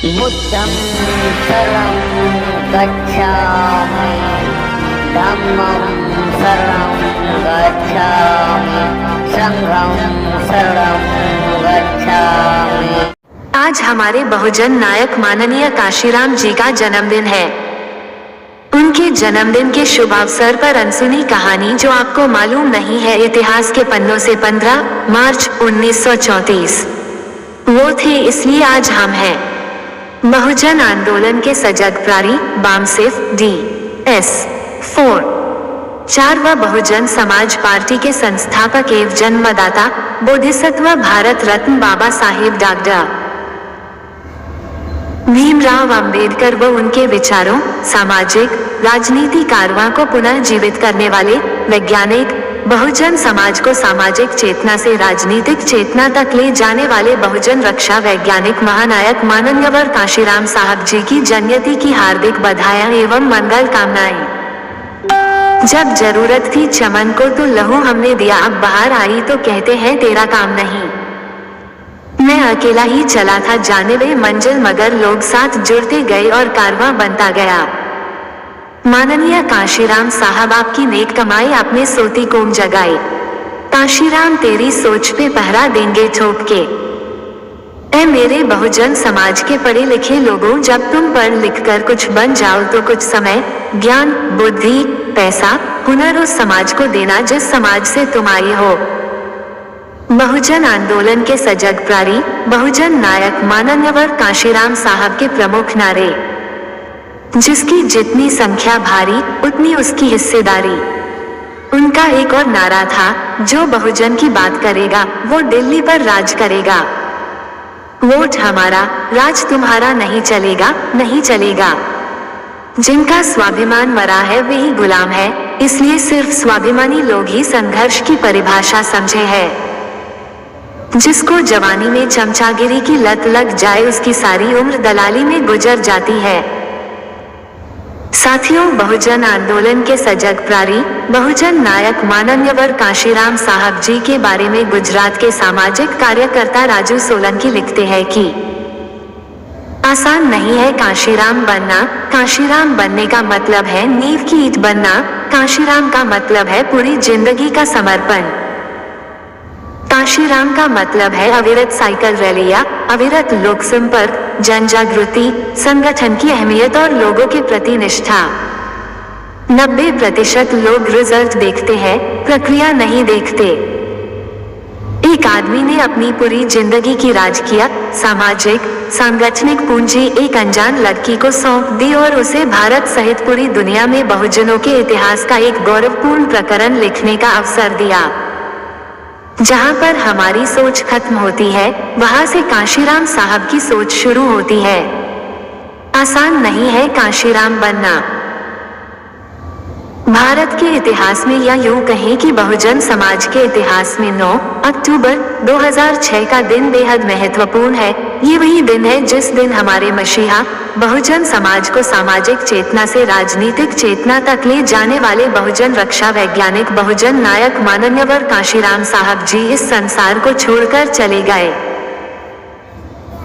बुद्धं शरणं गच्छामि, धम्मं शरणं गच्छामि, संघं शरणं गच्छामि। आज हमारे बहुजन नायक माननीय काशीराम जी का जन्मदिन है। उनके जन्मदिन के शुभ अवसर पर अनसुनी कहानी जो आपको मालूम नहीं है, इतिहास के पन्नों से 15 मार्च 1934 वो थे, इसलिए आज हम हैं। बहुजन आंदोलन के सजग प्रारी बामसेफ DS 4 व बहुजन समाज पार्टी के संस्थापक एवं जन्मदाता बोधिसत्व भारत रत्न बाबा साहेब डॉक्टर भीमराव अंबेडकर व उनके विचारों, सामाजिक राजनीति कारवां को पुनः जीवित करने वाले वैज्ञानिक, बहुजन समाज को सामाजिक चेतना से राजनीतिक चेतना तक ले जाने वाले बहुजन रक्षा वैज्ञानिक महानायक माननीय काशीराम साहब जी की जन्मतिथि की हार्दिक बधाइयां एवं मंगल कामनाएं। जब जरूरत थी चमन को तो लहू हमने दिया, अब बाहर आई तो कहते हैं तेरा काम नहीं। मैं अकेला ही चला था जानिबे मंजिल, मगर लोग साथ जुड़ते गए और कारवां बनता गया। माननीय काशीराम साहब, आपकी नेक कमाई आपने सोती कौम जगाई। काशीराम तेरी सोच पे पहरा देंगे ठोक के। ऐ मेरे बहुजन समाज के पढ़े लिखे लोगों, जब तुम पढ़ लिख कर कुछ बन जाओ तो कुछ समय, ज्ञान, बुद्धि, पैसा, हुनर उस समाज को देना जिस समाज से तुम आए हो। बहुजन आंदोलन के सजग प्रारी बहुजन नायक माननीय काशीराम साहब के प्रमुख नारे, जिसकी जितनी संख्या भारी उतनी उसकी हिस्सेदारी। उनका एक और नारा था, जो बहुजन की बात करेगा वो दिल्ली पर राज करेगा। वोट हमारा, राज तुम्हारा नहीं चलेगा, नहीं चलेगा। जिनका स्वाभिमान मरा है वही गुलाम है, इसलिए सिर्फ स्वाभिमानी लोग ही संघर्ष की परिभाषा समझे है। जिसको जवानी में चमचागिरी की लत लग जाए उसकी सारी उम्र दलाली में गुजर जाती है। साथियों, बहुजन आंदोलन के सजग प्रारी बहुजन नायक माननीय काशीराम साहब जी के बारे में गुजरात के सामाजिक कार्यकर्ता राजू सोलंकी लिखते हैं कि आसान नहीं है काशीराम बनना। काशीराम बनने का मतलब है नींव की ईंट बनना। काशीराम का मतलब है पूरी जिंदगी का समर्पण। काशीराम का मतलब है अविरत साइकिल रैलियां, अविरत लोक संपर्क, जन जागृति, संगठन की अहमियत और लोगों के प्रति निष्ठा। 90% लोग रिजल्ट देखते हैं, प्रक्रिया नहीं देखते। एक आदमी ने अपनी पूरी जिंदगी की राजकीय, सामाजिक, सांगठनिक पूंजी एक अनजान लड़की को सौंप दी और उसे भारत सहित पूरी दुनिया में बहुजनों के इतिहास का एक गौरवपूर्ण प्रकरण लिखने का अवसर दिया। जहां पर हमारी सोच खत्म होती है, वहां से काशीराम साहब की सोच शुरू होती है। आसान नहीं है काशीराम बनना। भारत के इतिहास में या यूं कहें कि बहुजन समाज के इतिहास में 9 अक्टूबर 2006 का दिन बेहद महत्वपूर्ण है। ये वही दिन है जिस दिन हमारे मसीहा बहुजन समाज को सामाजिक चेतना से राजनीतिक चेतना तक ले जाने वाले बहुजन रक्षा वैज्ञानिक बहुजन नायक माननीय काशीराम साहब जी इस संसार को छोड़कर चले गए।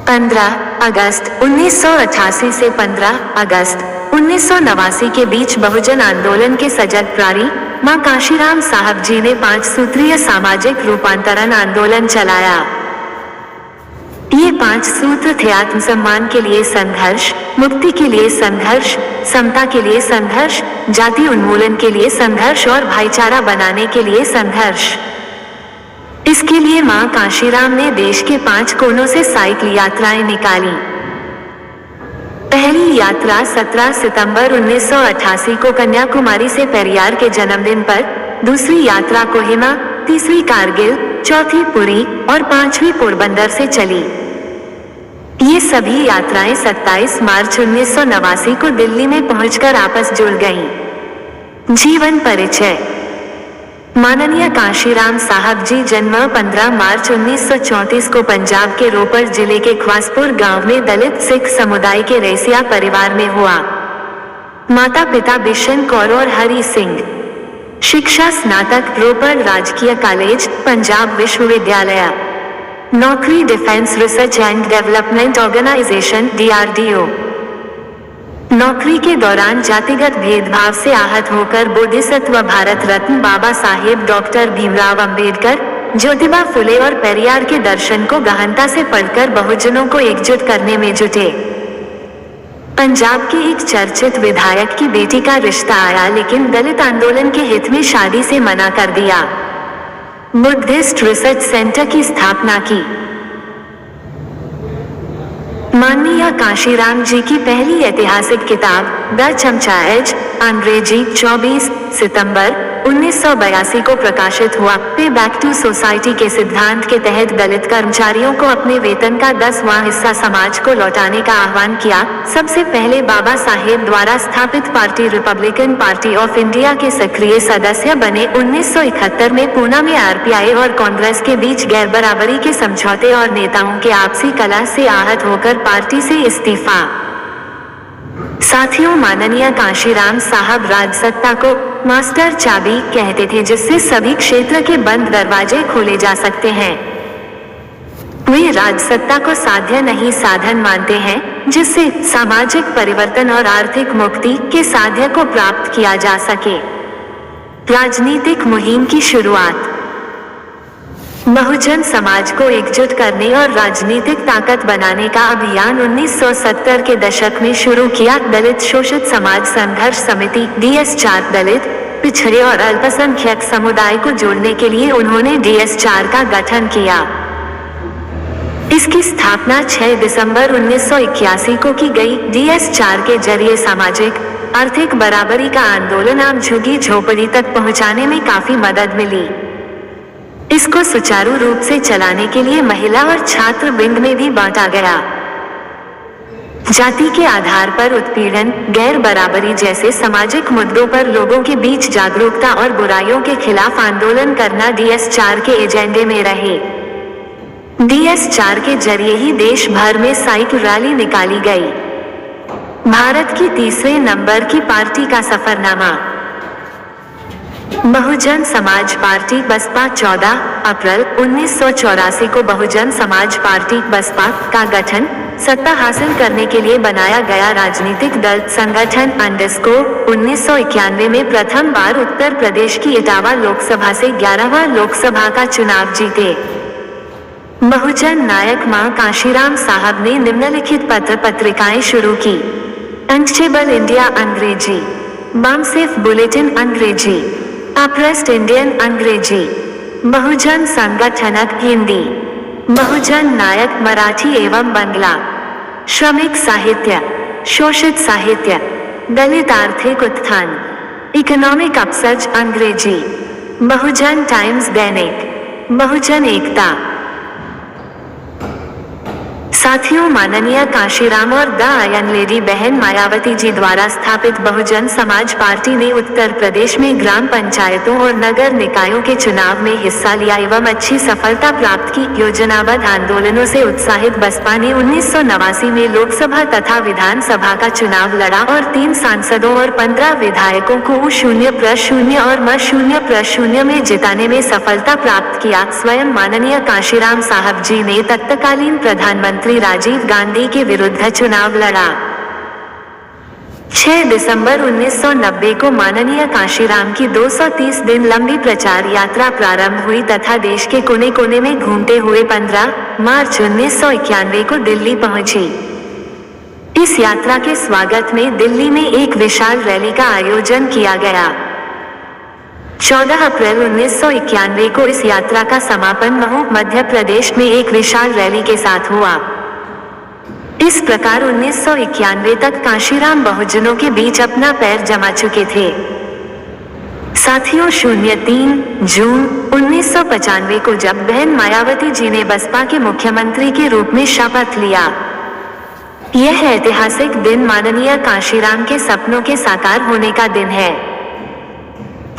15 अगस्त 1988 से 15 अगस्त 1989 के बीच बहुजन आंदोलन के सजग प्रारी मां काशीराम साहब जी ने 5 सूत्रीय सामाजिक रूपांतरण आंदोलन चलाया। ये 5 सूत्र थे: आत्मसम्मान के लिए संघर्ष, मुक्ति के लिए संघर्ष, समता के लिए संघर्ष, जाति उन्मूलन के लिए संघर्ष और भाईचारा बनाने के लिए संघर्ष। इसके लिए मां काशीराम ने देश के 5 कोनों से साइकिल यात्राएं निकाली। पहली यात्रा 17 सितंबर 1988 को कन्याकुमारी से पेरियार के जन्मदिन पर, दूसरी यात्रा कोहिमा, तीसरी कारगिल, चौथी पुरी और 5वीं पोरबंदर से चली। ये सभी यात्राएं 27 मार्च 1989 को दिल्ली में पहुंचकर आपस जुड़ गईं। जीवन परिचय: माननीय काशीराम साहब जी जन्म 15 मार्च 1934 को पंजाब के रोपड़ जिले के ख्वासपुर गांव में दलित सिख समुदाय के रैसिया परिवार में हुआ। माता पिता बिशन कौर और हरि सिंह। शिक्षा स्नातक रोपड़ राजकीय कॉलेज, पंजाब विश्वविद्यालय। नौकरी defence research and development organisation DRDO। नौकरी के दौरान जातिगत भेदभाव से आहत होकर बोधिसत्व भारत रत्न बाबा साहेब डॉक्टर भीमराव अंबेडकर, ज्योतिबा फुले और पेरियार के दर्शन को गहनता से पढ़कर बहुजनों को एकजुट करने में जुटे। पंजाब के एक चर्चित विधायक की बेटी का रिश्ता आया, लेकिन दलित आंदोलन के हित में शादी से मना कर दिया। बुद्धिस्ट रिसर्च सेंटर की स्थापना की। माननीय काशीराम जी की पहली ऐतिहासिक किताब द चमचाएज, अंग्रेजी 24 सितंबर 1982 को प्रकाशित हुआ। पे बैक टू सोसाइटी के सिद्धांत के तहत दलित कर्मचारियों को अपने वेतन का 10वां हिस्सा समाज को लौटाने का आह्वान किया। सबसे पहले बाबा साहेब द्वारा स्थापित party Republican party of India के सक्रिय सदस्य बने। 1971 में पूना में RPI और कांग्रेस के बीच गैर बराबरी के समझौते और नेताओं के आपसी कलह से आहत होकर पार्टी से इस्तीफा। साथियों, माननीय काशीराम साहब राजसत्ता को मास्टर चाबी कहते थे, जिससे सभी क्षेत्र के बंद दरवाजे खोले जा सकते हैं। वे राजसत्ता को साध्य नहीं साधन मानते हैं, जिससे सामाजिक परिवर्तन और आर्थिक मुक्ति के साध्य को प्राप्त किया जा सके। राजनीतिक मुहिम की शुरुआत। बहुजन समाज को एकजुट करने और राजनीतिक ताकत बनाने का अभियान 1970 के दशक में शुरू किया। दलित शोषित समाज संघर्ष समिति DS4 दलित, पिछड़े और अल्पसंख्यक समुदाय को जोड़ने के लिए उन्होंने DS4 का गठन किया। इसकी स्थापना 6 दिसंबर 1981 को की गई। DS4 के जरिए सामाजिक आर्थिक बराबरी का आंदोलन आम झुग्गी झोपड़ी तक पहुंचाने में काफी मदद मिली। इसको सुचारू रूप से चलाने के लिए महिला और छात्र विंग में भी बांटा गया। जाति के आधार पर उत्पीड़न, गैर बराबरी जैसे सामाजिक मुद्दों पर लोगों के बीच जागरूकता और बुराइयों के खिलाफ आंदोलन करना DS4 के एजेंडे में रहे। DS4 के जरिए ही देश भर में साइकिल रैली निकाली गई। भारत की तीसरे नंबर की पार्टी का सफरनामा। बहुजन समाज पार्टी बसपा 14 अप्रैल 1984 को बहुजन समाज पार्टी बसपा का गठन सत्ता हासिल करने के लिए बनाया गया राजनीतिक दल संगठन। 1991 में प्रथम बार उत्तर प्रदेश की इटावा लोकसभा से 11वां लोकसभा का चुनाव जीते। बहुजन नायक मां काशीराम साहब ने निम्नलिखित पत्र पत्रिकाएं शुरू की। अनस्टेबल इंडिया अंग्रेजी, बामसेफ बुलेटिन अंग्रेजी, अप्रेस्ड इंडियन अंग्रेजी, बहुजन संगठनक हिंदी, बहुजन नायक मराठी एवं बंगला, श्रमिक साहित्य, शोषित साहित्य, दलित आर्थिक उत्थान, इकोनॉमिक अपसर्ज अंग्रेजी, बहुजन टाइम्स दैनिक, बहुजन एकता। साथियों, माननीय काशीराम और द आयन लेडी बहन मायावती जी द्वारा स्थापित बहुजन समाज पार्टी ने उत्तर प्रदेश में ग्राम पंचायतों और नगर निकायों के चुनाव में हिस्सा लिया एवं अच्छी सफलता प्राप्त की। योजनाबद्ध आंदोलनों से उत्साहित बसपा ने 1989 में लोकसभा तथा विधानसभा का चुनाव लड़ा और 3 सांसदों और 15 विधायकों को U0+0 और M0+0 में जिताने में सफलता प्राप्त किया। स्वयं माननीय काशीराम साहब जी ने तत्कालीन प्रधानमंत्री राजीव गांधी के विरुद्ध चुनाव लड़ा। 6 दिसंबर 1990 को माननीय काशीराम की 230 दिन लंबी प्रचार यात्रा प्रारंभ हुई तथा देश के कोने कोने में घूमते हुए 15 मार्च 1991 को दिल्ली पहुंची। इस यात्रा के स्वागत में दिल्ली में एक विशाल रैली का आयोजन किया गया। 14 अप्रैल 1991 को इस यात्रा का समापन महू मध्य प्रदेश में एक विशाल रैली के साथ हुआ। इस प्रकार 1991 तक काशीराम बहुजनों के बीच अपना पैर जमा चुके थे। साथियों, 03 जून 1995 को जब बहन मायावती जी ने बसपा के मुख्यमंत्री के रूप में शपथ लिया, यह ऐतिहासिक दिन माननीय काशीराम के सपनों के साकार होने का दिन है।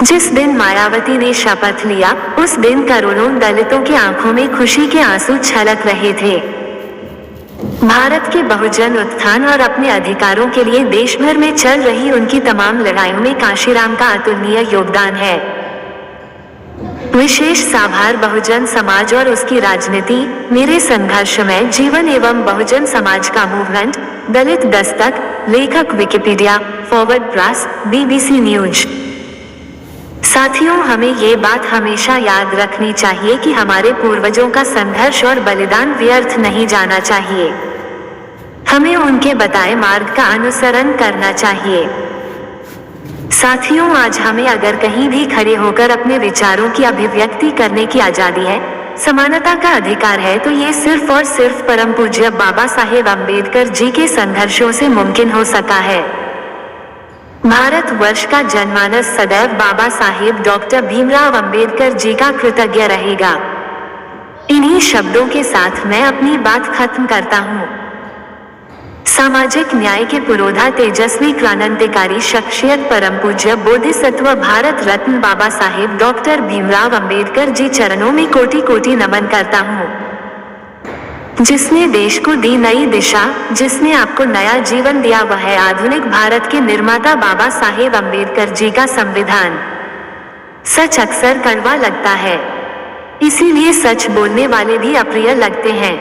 जिस दिन मायावती ने शपथ लिया, उस दिन करोड़ों दलितों की आंखों में खुशी के आंसू छलक रहे थे। भारत के बहुजन उत्थान और अपने अधिकारों के लिए देश भर में चल रही उनकी तमाम लड़ाइयों में काशीराम का अतुलनीय योगदान है। विशेष साभार बहुजन समाज और उसकी राजनीति, मेरे संघर्षमय जीवन एवं बहुजन समाज का मूवमेंट, दलित दस्तक, लेखक Wikipedia, forward press, BBC news. साथियों, हमें ये बात हमेशा याद रखनी चाहिए कि हमारे पूर्वजों का संघर्ष और बलिदान व्यर्थ नहीं जाना चाहिए। हमें उनके बताए मार्ग का अनुसरण करना चाहिए। साथियों, आज हमें अगर कहीं भी खड़े होकर अपने विचारों की अभिव्यक्ति करने की आजादी है, समानता का अधिकार है, तो ये सिर्फ और सिर्फ परम पूज्य बाबा साहेब अम्बेडकर जी के संघर्षों से मुमकिन हो सका है। भारत वर्ष का जनमानस सदैव बाबा साहेब डॉक्टर भीमराव अम्बेडकर जी का कृतज्ञ रहेगा। इन्हीं शब्दों के साथ मैं अपनी बात खत्म करता हूँ। सामाजिक न्याय के पुरोधा, तेजस्वी, क्रांतिकारी शख्सियत, परम पूज्य बोधिसत्व भारत रत्न बाबा साहेब डॉक्टर भीमराव अम्बेडकर जी चरणों में कोटि कोटि नमन करता हूँ। जिसने देश को दी नई दिशा, जिसने आपको नया जीवन दिया, वह है आधुनिक भारत के निर्माता बाबा साहेब अम्बेडकर जी का संविधान। सच अक्सर कड़वा लगता है, इसीलिए सच बोलने वाले भी अप्रिय लगते हैं।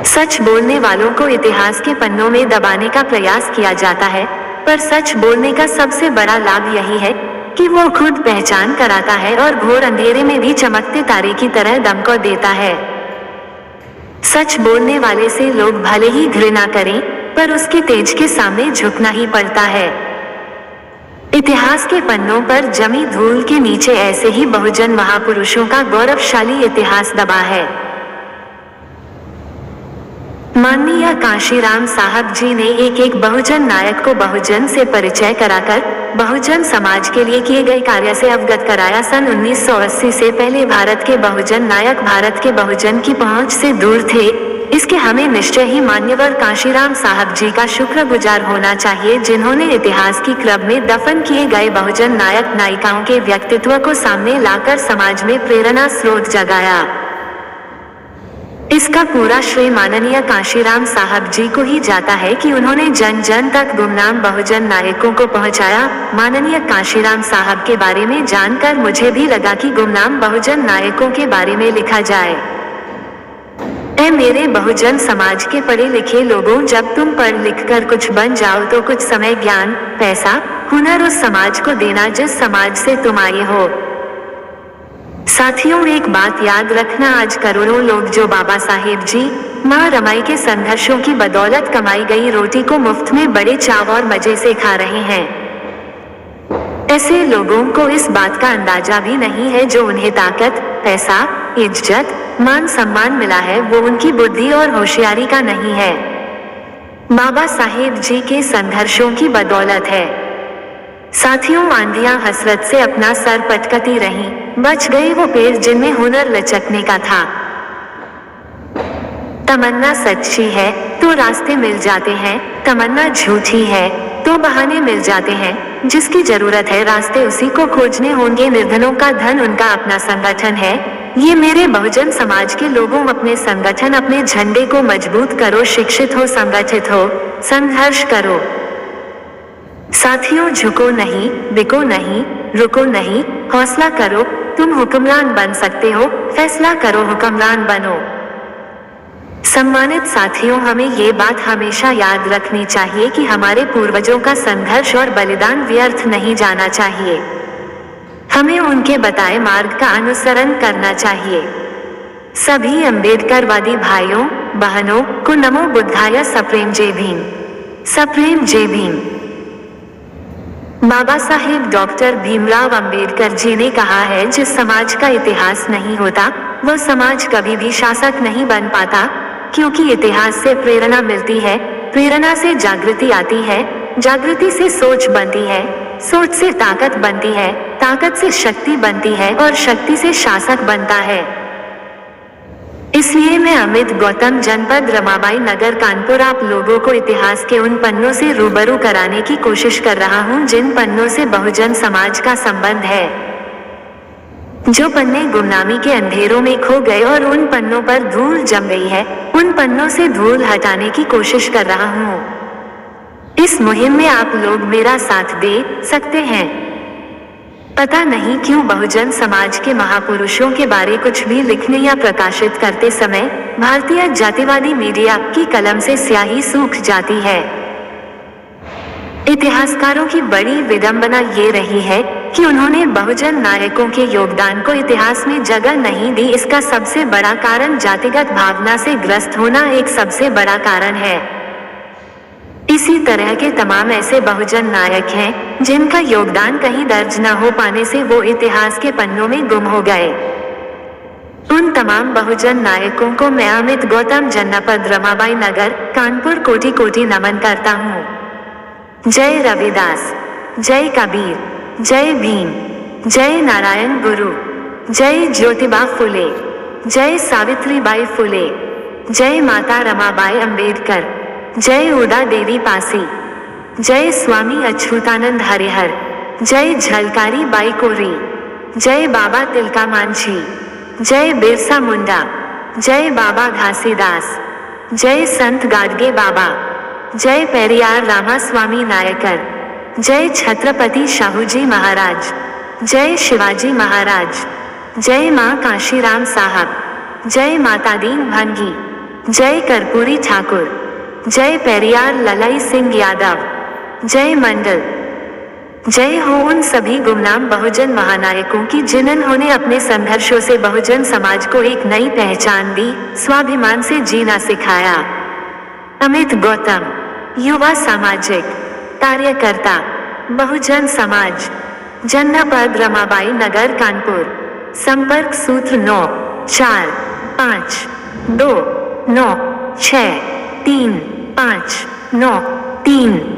सच बोलने वालों को इतिहास के पन्नों में दबाने का प्रयास किया जाता है, पर सच बोलने का सबसे बड़ा लाभ यही है कि वो खुद पहचान कराता है और घोर अंधेरे में भी चमकते तारे की तरह दमक देता है। सच बोलने वाले से लोग भले ही घृणा करें, पर उसके तेज के सामने झुकना ही पड़ता है। इतिहास के पन्नों पर जमी धूल के नीचे ऐसे ही बहुजन महापुरुषों का गौरवशाली इतिहास दबा है। माननीय कांशीराम साहब जी ने एक बहुजन नायक को बहुजन से परिचय कराकर बहुजन समाज के लिए किए गए कार्य से अवगत कराया। सन 1980 से पहले भारत के बहुजन नायक भारत के बहुजन की पहुंच से दूर थे। इसके हमें निश्चय ही मान्यवर कांशीराम साहब जी का शुक्रगुजार होना चाहिए, जिन्होंने इतिहास की क्लब में दफन किए गए बहुजन नायक नायिकाओं के व्यक्तित्व को सामने लाकर समाज में प्रेरणा स्रोत जगाया। इसका पूरा श्रेय माननीय कांशीराम साहब जी को ही जाता है कि उन्होंने जन जन तक गुमनाम बहुजन नायकों को पहुंचाया। माननीय कांशीराम साहब के बारे में जानकर मुझे भी लगा कि गुमनाम बहुजन नायकों के बारे में लिखा जाए। ऐ मेरे बहुजन समाज के पढ़े लिखे लोगों, जब तुम पढ़ लिख कर कुछ बन जाओ तो कुछ समय, ज्ञान, पैसा, हुनर उस समाज को देना जिस समाज से तुम आए हो। साथियों, एक बात याद रखना, आज करोड़ों लोग जो बाबा साहेब जी, माँ रमाई के संघर्षों की बदौलत कमाई गई रोटी को मुफ्त में बड़े चाव और मजे से खा रहे हैं। ऐसे लोगों को इस बात का अंदाजा भी नहीं है जो उन्हें ताकत, पैसा, इज्जत, मान सम्मान मिला है, वो उनकी बुद्धि और होशियारी का नहीं है, बाबा साहेब जी के संघर्षों की बदौलत है। साथियों, आंधियां हसरत से अपना सर पटकती रहीं, बच गए वो पेड़ जिनमें हुनर लचकने का था। तमन्ना सच्ची है तो रास्ते मिल जाते हैं, तमन्ना झूठी है तो बहाने मिल जाते हैं। जिसकी जरूरत है रास्ते उसी को खोजने होंगे। निर्धनों का धन उनका अपना संगठन है। ये मेरे बहुजन समाज के लोगों, अपने संगठन, अपने झंडे को मजबूत करो, शिक्षित हो, संगठित हो, संघर्ष करो। साथियों, झुको नहीं, बिको नहीं, रुको नहीं, हौसला करो, तुम हुक्मरान बन सकते हो, फैसला करो, हुक्मरान बनो। सम्मानित साथियों, हमें ये बात हमेशा याद रखनी चाहिए कि हमारे पूर्वजों का संघर्ष और बलिदान व्यर्थ नहीं जाना चाहिए। हमें उनके बताए मार्ग का अनुसरण करना चाहिए। सभी अम्बेडकरवादी भाइयों बहनों को नमो बुद्धाय, सप्रेम जय भीम, सप्रेम जय भीम। बाबा साहेब डॉक्टर भीमराव अम्बेडकर जी ने कहा है, जिस समाज का इतिहास नहीं होता वह समाज कभी भी शासक नहीं बन पाता, क्योंकि इतिहास से प्रेरणा मिलती है, प्रेरणा से जागृति आती है, जागृति से सोच बनती है, सोच से ताकत बनती है, ताकत से शक्ति बनती है और शक्ति से शासक बनता है। इसलिए मैं अमित गौतम, जनपद रमाबाई नगर, कानपुर, आप लोगों को इतिहास के उन पन्नों से रूबरू कराने की कोशिश कर रहा हूं जिन पन्नों से बहुजन समाज का संबंध है। जो पन्ने गुमनामी के अंधेरों में खो गए और उन पन्नों पर धूल जम गई है, उन पन्नों से धूल हटाने की कोशिश कर रहा हूं। इस मुहिम में आप लोग मेरा साथ दे सकते हैं। पता नहीं क्यों बहुजन समाज के महापुरुषों के बारे कुछ भी लिखने या प्रकाशित करते समय भारतीय जातिवादी मीडिया की कलम से स्याही सूख जाती है। इतिहासकारों की बड़ी विडंबना ये रही है कि उन्होंने बहुजन नायकों के योगदान को इतिहास में जगह नहीं दी। इसका सबसे बड़ा कारण जातिगत भावना से ग्रस्त होना एक सबसे बड़ा कारण है। इसी तरह के तमाम ऐसे बहुजन नायक हैं जिनका योगदान कहीं दर्ज न हो पाने से वो इतिहास के पन्नों में गुम हो गए। उन तमाम बहुजन नायकों को मैं अमित गौतम, जनपद रमाबाई नगर, कानपुर कोटि कोटि नमन करता हूँ। जय रविदास, जय कबीर, जय भीम, जय नारायण गुरु, जय ज्योतिबा फुले, जय सावित्रीबाई फुले, जय माता रमाबाई अंबेडकर, जय उदा देवी पासी, जय स्वामी अच्युतानंद हरिहर, जय झलकारी बाई कोरी, जय बाबा तिलका मांझी, जय बिरसा मुंडा, जय बाबा घासीदास, जय संत गाडगे बाबा, जय पेरियार रामास्वामी नायकर, जय छत्रपति शाहूजी महाराज, जय शिवाजी महाराज, जय मां काशीराम साहब, जय माता दीन भंगी, जय कर्पूरी ठाकुर, जय पेरियार ललाई सिंह यादव, जय मंडल। जय हो उन सभी गुमनाम बहुजन महानायकों की जिन्होंने अपने संघर्षों से बहुजन समाज को एक नई पहचान दी, स्वाभिमान से जीना सिखाया। अमित गौतम, युवा सामाजिक कार्यकर्ता, बहुजन समाज, जनपद रमाबाई नगर, कानपुर। संपर्क सूत्र 9452963593।